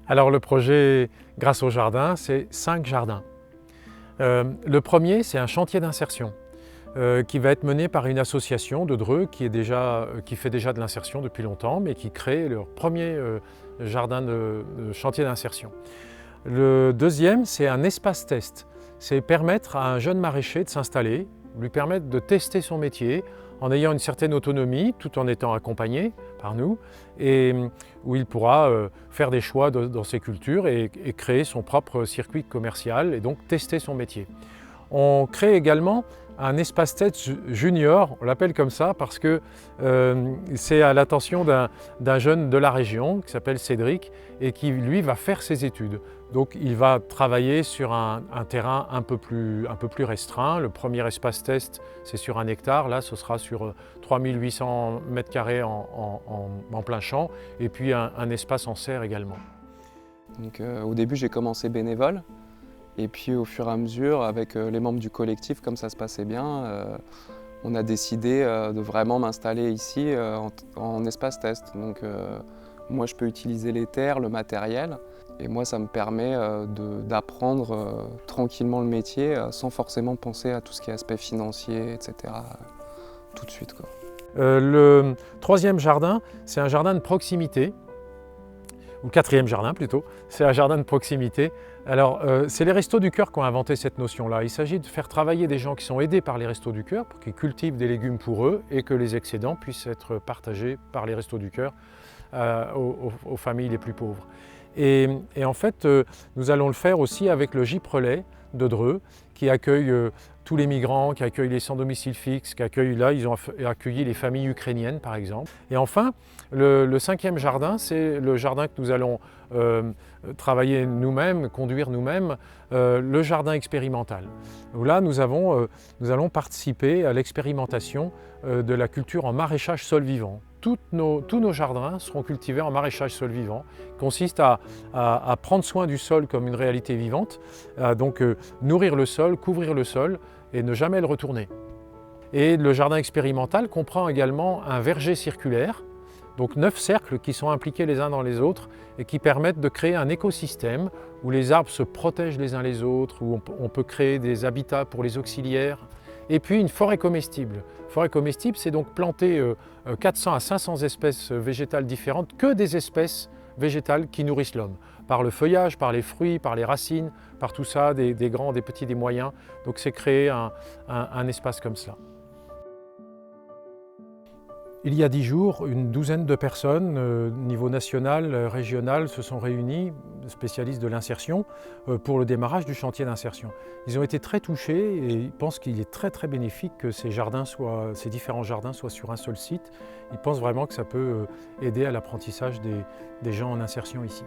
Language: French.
Alors le projet Grâce au jardin, c'est 5 jardins. Le premier, c'est un chantier d'insertion qui va être mené par une association de Dreux qui fait déjà de l'insertion depuis longtemps, mais qui crée leur premier jardin de chantier d'insertion. Le deuxième, c'est un espace test. C'est permettre à un jeune maraîcher de s'installer, lui permettre de tester son métier en ayant une certaine autonomie, tout en étant accompagné par nous, et où il pourra faire des choix dans ses cultures et créer son propre circuit commercial et donc tester son métier. On crée également un espace test junior, on l'appelle comme ça parce que c'est à l'attention d'un jeune de la région qui s'appelle Cédric et qui lui va faire ses études. Donc il va travailler sur un terrain un peu plus restreint. Le premier espace test c'est sur 1 hectare, là ce sera sur 3800 m² en plein champ et puis un espace en serre également. Donc, au début j'ai commencé bénévole. Et puis au fur et à mesure, avec les membres du collectif, comme ça se passait bien, on a décidé de vraiment m'installer ici en espace test. Donc moi je peux utiliser les terres, le matériel, et moi ça me permet d'apprendre tranquillement le métier sans forcément penser à tout ce qui est aspect financier, etc. tout de suite, quoi. Le troisième jardin, c'est un jardin de proximité. Ou le quatrième jardin plutôt, c'est un jardin de proximité. Alors, c'est les Restos du Cœur qui ont inventé cette notion-là. Il s'agit de faire travailler des gens qui sont aidés par les Restos du Cœur pour qu'ils cultivent des légumes pour eux et que les excédents puissent être partagés par les Restos du Cœur aux familles les plus pauvres. Et en fait, nous allons le faire aussi avec le GIP Relais de Dreux, qui accueille tous les migrants, qui accueille les sans domicile fixe, qui accueille, là, ils ont accueilli les familles ukrainiennes par exemple. Et enfin, le cinquième jardin, c'est le jardin que nous allons travailler nous-mêmes, conduire nous-mêmes, le jardin expérimental. Où là, nous allons participer à l'expérimentation de la culture en maraîchage sol vivant. Tous nos jardins seront cultivés en maraîchage sol vivant, qui consiste à prendre soin du sol comme une réalité vivante, donc nourrir le sol, couvrir le sol et ne jamais le retourner. Et le jardin expérimental comprend également un verger circulaire, donc 9 cercles qui sont impliqués les uns dans les autres et qui permettent de créer un écosystème où les arbres se protègent les uns les autres, où on peut créer des habitats pour les auxiliaires. Et puis une forêt comestible. Forêt comestible, c'est donc planter 400 à 500 espèces végétales différentes, que des espèces végétales qui nourrissent l'homme, par le feuillage, par les fruits, par les racines, par tout ça, des grands, des petits, des moyens. Donc c'est créer un espace comme cela. Il y a 10 jours, une douzaine de personnes, niveau national, régional, se sont réunies, spécialistes de l'insertion, pour le démarrage du chantier d'insertion. Ils ont été très touchés et ils pensent qu'il est très bénéfique que ces différents jardins soient sur un seul site. Ils pensent vraiment que ça peut aider à l'apprentissage des gens en insertion ici.